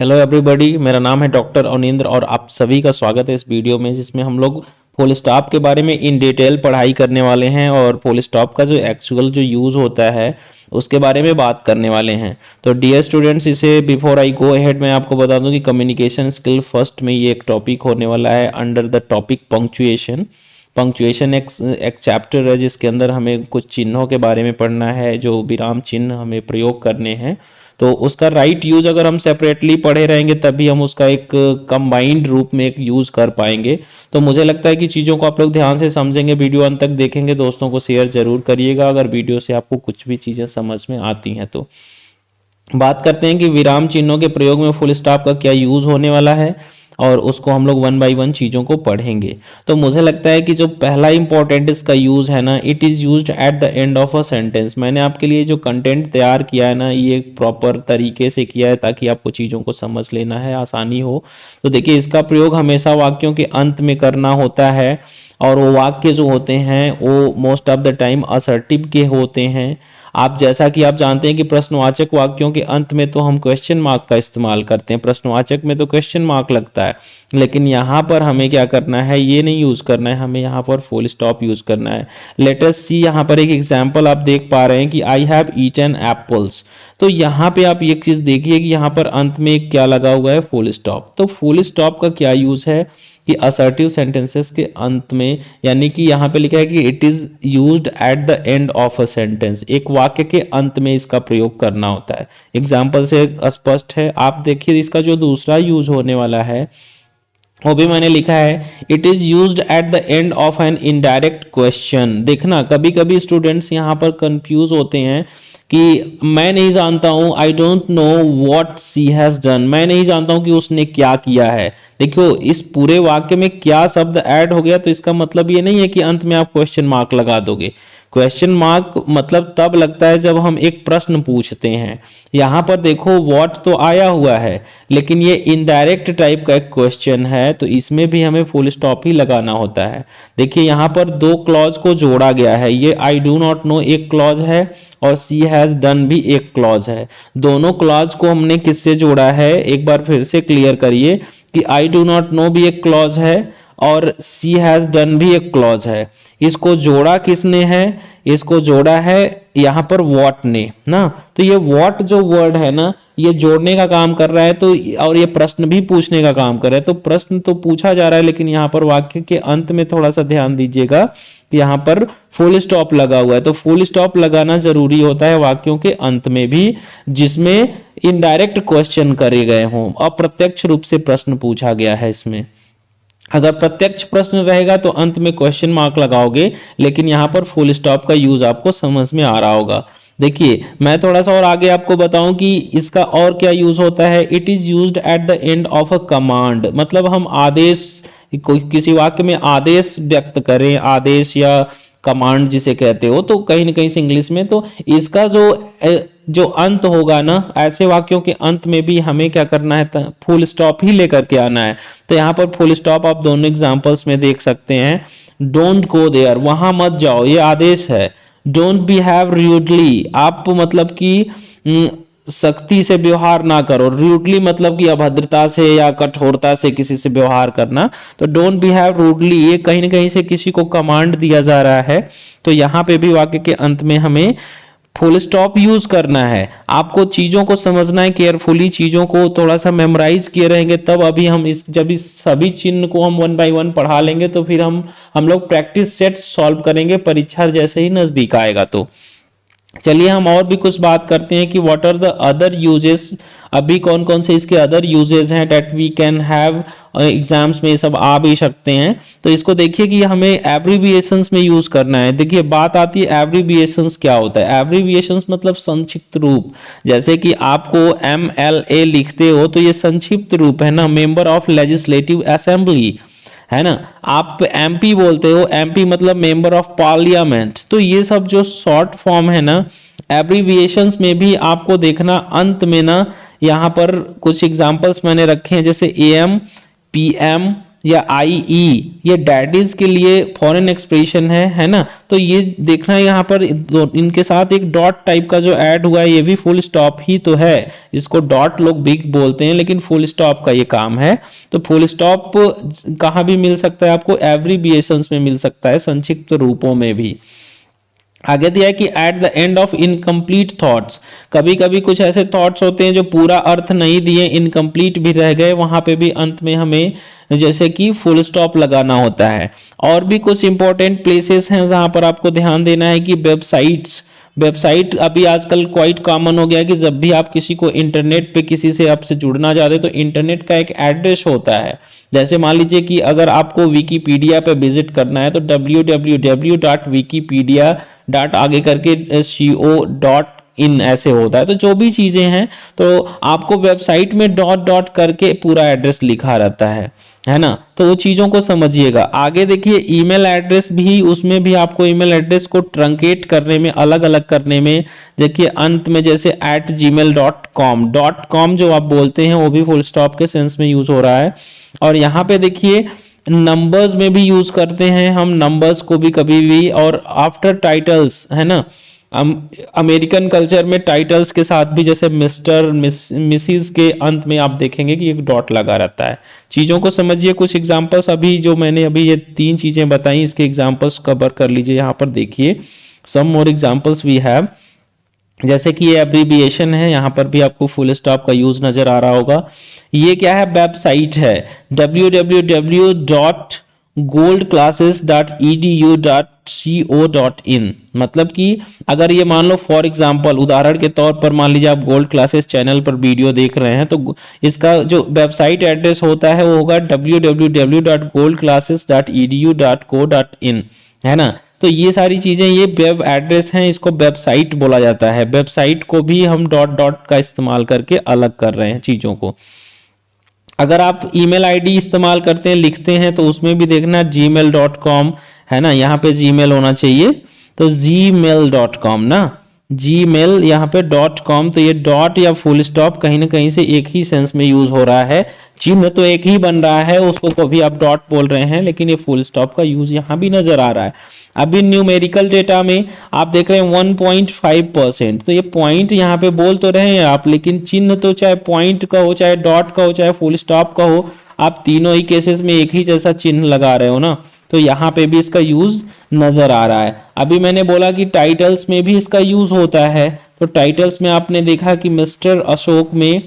Hello everybody, मेरा नाम है डॉक्टर अनिंद्र और आप सभी का स्वागत है इस वीडियो में जिसमें हम लोग फुल स्टॉप के बारे में इन डिटेल पढ़ाई करने वाले हैं और फुल स्टॉप का जो एक्चुअल जो यूज़ होता है उसके बारे में बात करने वाले हैं। तो डियर स्टूडेंट्स, इसे बिफोर आई गो अहेड मैं आपको बता दूं कि कम्युनिकेशन स्किल फर्स्ट में ये एक टॉपिक होने वाला है under the topic punctuation. Punctuation एक चैप्टर है जिसके अंदर हमें कुछ चिन्हों के बारे में पढ़ना है, जो विराम चिन्ह हमें प्रयोग करने हैं। तो उसका राइट यूज अगर हम सेपरेटली पढ़े रहेंगे तभी हम उसका एक कंबाइंड रूप में एक यूज कर पाएंगे। तो मुझे लगता है कि चीज़ों को आप लोग ध्यान से समझेंगे, वीडियो अंत तक देखेंगे, दोस्तों को शेयर जरूर करिएगा अगर वीडियो से आपको कुछ भी चीज़ें समझ में आती हैं। तो बात करते हैं कि विराम चिन्हों के प्रयोग में फुल स्टॉप का क्या यूज होने वाला है और उसको हम लोग वन बाय वन चीज़ों को पढ़ेंगे। तो मुझे लगता है कि जो पहला इंपॉर्टेंट इसका यूज है ना, it is used at the end of a sentence. मैंने आपके लिए जो कंटेंट तैयार किया है ना, ये प्रॉपर तरीके से किया है ताकि आपको चीज़ों को समझ लेना है आसानी हो। तो देखिए, इसका प्रयोग हमेशा वाक्यों के अंत में करना होता है और वो वाक्य जो होते हैं वो most of the time assertive के होते हैं। आप जैसा कि आप जानते हैं कि प्रश्नवाचक वाक्यों के अंत में तो हम क्वेश्चन मार्क का इस्तेमाल करते हैं, प्रश्नवाचक में तो क्वेश्चन मार्क लगता है, लेकिन यहाँ पर हमें क्या करना है, ये नहीं यूज करना है, हमें यहाँ पर फुल स्टॉप यूज करना है। लेट अस सी, यहाँ पर एक एग्जांपल आप देख पा रहे हैं कि आई हैव ईटन एप्पल्स। तो यहाँ पे आप एक चीज देखिए कि यहाँ पर अंत में क्या लगा हुआ है, फुल स्टॉप। तो फुल स्टॉप का क्या यूज है कि असर्टिव सेंटेंसेस के अंत में, यानी कि यहाँ पे लिखा है कि it is used at the end of a sentence, एक वाक्य के अंत में इसका प्रयोग करना होता है। एग्जाम्पल से स्पष्ट है। आप देखिए इसका जो दूसरा यूज होने वाला है वो भी मैंने लिखा है, it is used at the end of an indirect question. देखना, कभी कभी स्टूडेंट्स यहाँ पर कंफ्यूज होते हैं कि मैं नहीं जानता हूं, I don't know what she has done, मैं नहीं जानता हूं कि उसने क्या किया है। देखो, इस पूरे वाक्य में क्या शब्द ऐड हो गया, तो इसका मतलब ये नहीं है कि अंत में आप क्वेश्चन मार्क लगा दोगे। क्वेश्चन मार्क मतलब तब लगता है जब हम एक प्रश्न पूछते हैं। यहां पर देखो व्हाट तो आया हुआ है, लेकिन ये इनडायरेक्ट टाइप का एक क्वेश्चन है, तो इसमें भी हमें फुल स्टॉप ही लगाना होता है। देखिए यहां पर दो क्लॉज को जोड़ा गया है, ये आई डू नॉट नो एक क्लॉज है और सी हैज डन भी एक क्लॉज है। दोनों क्लॉज को हमने किससे जोड़ा है, एक बार फिर से क्लियर करिए कि आई डू नॉट नो भी एक क्लॉज है और सी हैज डन भी एक क्लॉज है। इसको जोड़ा किसने है, इसको जोड़ा है यहां पर व्हाट ने ना। तो ये व्हाट जो वर्ड है ना, ये जोड़ने का काम कर रहा है, तो और ये प्रश्न भी पूछने का काम कर रहा है। तो प्रश्न तो पूछा जा रहा है, लेकिन यहाँ पर वाक्य के अंत में थोड़ा सा ध्यान दीजिएगा कि यहाँ पर फुल स्टॉप लगा हुआ है। तो फुल स्टॉप लगाना जरूरी होता है वाक्यों के अंत में भी, जिसमें इनडायरेक्ट क्वेश्चन करे गए हों, अप्रत्यक्ष रूप से प्रश्न पूछा गया है इसमें। अगर प्रत्यक्ष प्रश्न रहेगा तो अंत में क्वेश्चन मार्क लगाओगे, लेकिन यहां पर फुल स्टॉप का यूज आपको समझ में आ रहा होगा। देखिए मैं थोड़ा सा और आगे आपको बताऊं कि इसका और क्या यूज होता है। It is used at the end of a command, मतलब हम आदेश, किसी वाक्य में आदेश व्यक्त करें, आदेश या कमांड जिसे कहते हो, तो कहीं ना कहीं से इंग्लिश में, तो इसका जो अंत होगा ना, ऐसे वाक्यों के अंत में भी हमें क्या करना है, फुल स्टॉप ही लेकर के आना है। तो यहाँ पर फुल स्टॉप आप दोनों एग्जांपल्स में देख सकते हैं। डोंट गो देयर, वहां मत जाओ, ये आदेश है। डोंट बिहेव रूडली, आप मतलब कि सख्ती से व्यवहार ना करो। रूडली मतलब कि अभद्रता से या कठोरता से किसी से व्यवहार करना। तो डोंट बिहेव रूडली, ये कहीं ना कहीं से किसी को कमांड दिया जा रहा है। तो यहाँ पे भी वाक्य के अंत में हमें फुल स्टॉप यूज करना है। आपको चीजों को समझना है केयरफुली, चीजों को थोड़ा सा मेमोराइज किए रहेंगे तब अभी हम जब इस सभी चिन्ह को हम वन बाय वन पढ़ा लेंगे तो फिर हम लोग प्रैक्टिस सेट सॉल्व करेंगे परीक्षा जैसे ही नजदीक आएगा। तो चलिए हम और भी कुछ बात करते हैं कि what are the other uses, अभी कौन कौन से इसके अदर यूजेस हैं that we can have, exams में ये सब आ भी सकते हैं। तो इसको देखिए कि हमें एब्रीविएशंस में यूज करना है। देखिए बात आती है एब्रीविएशंस क्या होता है। एब्रीविएशंस मतलब संक्षिप्त रूप, जैसे कि आपको MLA लिखते हो तो ये संक्षिप्त रूप है ना, मेंबर ऑफ लेजिस्लेटिव असेंबली, है ना। आप MP बोलते हो, MP मतलब मेंबर ऑफ पार्लियामेंट। तो ये सब जो शॉर्ट फॉर्म है ना, एब्रीविएशंस में भी आपको देखना अंत में ना, यहाँ पर कुछ एग्जांपल्स मैंने रखे हैं, जैसे AM, PM, या IE, ये डैट के लिए फॉरेन एक्सप्रेशन है ना। तो ये देखना है यहाँ पर इनके साथ एक डॉट टाइप का जो ऐड हुआ है, ये भी फुल स्टॉप ही तो है। इसको डॉट लोग बिग बोलते हैं, लेकिन फुल स्टॉप का ये काम है। तो फुल स्टॉप कहाँ भी मिल सकता है आपको, एब्रीविएशंस में मिल सकता है, संक्षिप्त रूपों में भी। आगे दिया है कि at the end of incomplete thoughts, कभी कभी कुछ ऐसे थॉट्स होते हैं जो पूरा अर्थ नहीं दिए, इनकम्प्लीट भी रह गए, वहां पे भी अंत में हमें जैसे कि फुल स्टॉप लगाना होता है। और भी कुछ इंपॉर्टेंट प्लेसेस हैं जहां पर आपको ध्यान देना है कि वेबसाइट्स, वेबसाइट अभी आजकल क्वाइट कॉमन हो गया है कि जब भी आप किसी को इंटरनेट पे किसी से आपसे जुड़ना चाहते तो इंटरनेट का एक एड्रेस होता है। जैसे मान लीजिए कि अगर आपको विकीपीडिया पे विजिट करना है तो www.wikipedia आगे करके co.in ऐसे होता है। तो जो भी चीजें हैं तो आपको वेबसाइट में डॉट डॉट करके पूरा एड्रेस लिखा रहता है ना। तो वो चीजों को समझिएगा। आगे देखिए ईमेल एड्रेस भी, उसमें भी आपको ईमेल एड्रेस को ट्रंकेट करने में, अलग अलग करने में, देखिए अंत में जैसे @gmail.com जो आप बोलते हैं वो भी फुल स्टॉप के सेंस में यूज हो रहा है। और यहाँ पे देखिए नंबर्स में भी यूज करते हैं हम, नंबर्स को भी कभी भी, और आफ्टर टाइटल्स है ना। अमेरिकन कल्चर में टाइटल्स के साथ भी जैसे मिस्टर मिसिस के अंत में आप देखेंगे कि एक डॉट लगा रहता है। चीजों को समझिए। कुछ एग्जांपल्स अभी जो मैंने अभी ये 3 चीजें बताई, इसके एग्जांपल्स कवर कर लीजिए। यहाँ पर देखिए सम मोर एग्जांपल्स वी हैव, जैसे कि ये एब्रीविएशन है, यहाँ पर भी आपको फुल स्टॉप का यूज नजर आ रहा होगा। ये क्या है, वेबसाइट है www.goldclasses.edu.co.in, मतलब कि अगर ये मान लो फॉर एग्जांपल, उदाहरण के तौर पर मान लीजिए आप गोल्ड क्लासेस चैनल पर वीडियो देख रहे हैं, तो इसका जो वेबसाइट एड्रेस होता है वो होगा www.goldclasses.edu.co.in, है ना। तो ये सारी चीजें, ये वेब एड्रेस हैं, इसको वेबसाइट बोला जाता है। वेबसाइट को भी हम डॉट डॉट का इस्तेमाल करके अलग कर रहे हैं चीजों को। अगर आप ईमेल आईडी इस्तेमाल करते हैं, लिखते हैं, तो उसमें भी देखना gmail.com है ना, यहाँ पे जीमेल होना चाहिए, तो gmail.com ना, जीमेल यहाँ पे .com, तो ये डॉट या फुल स्टॉप कहीं ना कहीं से एक ही सेंस में यूज हो रहा है। चिन्ह तो एक ही बन रहा है, उसको कभी आप डॉट बोल रहे हैं, लेकिन ये फुल स्टॉप का यूज यहाँ भी नजर आ रहा है। अभी न्यूमेरिकल डेटा में आप देख रहे हैं 1.5%, तो ये पॉइंट यहाँ पे बोल तो रहे हैं आप, लेकिन चिन्ह तो चाहे पॉइंट का हो, चाहे डॉट का हो, चाहे फुल स्टॉप का हो, आप तीनों ही केसेस में एक ही जैसा चिन्ह लगा रहे हो ना। तो यहाँ पे भी इसका यूज नजर आ रहा है। अभी मैंने बोला कि टाइटल्स में भी इसका यूज होता है, तो टाइटल्स में आपने देखा कि मिस्टर अशोक में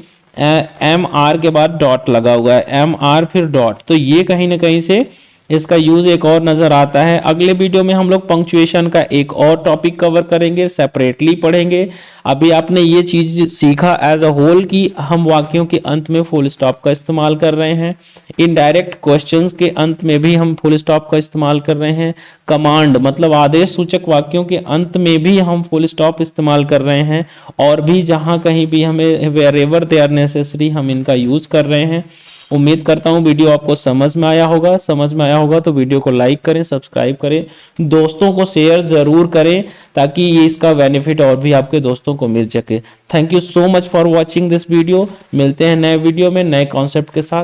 MR के बाद डॉट लगा हुआ है, MR फिर डॉट, तो ये कहीं ना कहीं से इसका यूज एक और नजर आता है। अगले वीडियो में हम लोग पंक्चुएशन का एक और टॉपिक कवर करेंगे, सेपरेटली पढ़ेंगे। अभी आपने ये चीज सीखा एज अ होल कि हम वाक्यों के अंत में फुल स्टॉप का इस्तेमाल कर रहे हैं, इनडायरेक्ट क्वेश्चंस के अंत में भी हम फुल स्टॉप का इस्तेमाल कर रहे हैं, कमांड मतलब आदेश सूचक वाक्यों के अंत में भी हम फुल स्टॉप इस्तेमाल कर रहे हैं, और भी जहां कहीं भी हमें वेयरएवर दे आर नेसेसरी हम इनका यूज कर रहे हैं। उम्मीद करता हूं वीडियो आपको समझ में आया होगा। समझ में आया होगा तो वीडियो को लाइक करें, सब्सक्राइब करें, दोस्तों को शेयर जरूर करें, ताकि ये इसका बेनिफिट और भी आपके दोस्तों को मिल सके। Thank you so much for watching this video. मिलते हैं नए वीडियो में नए कॉन्सेप्ट के साथ।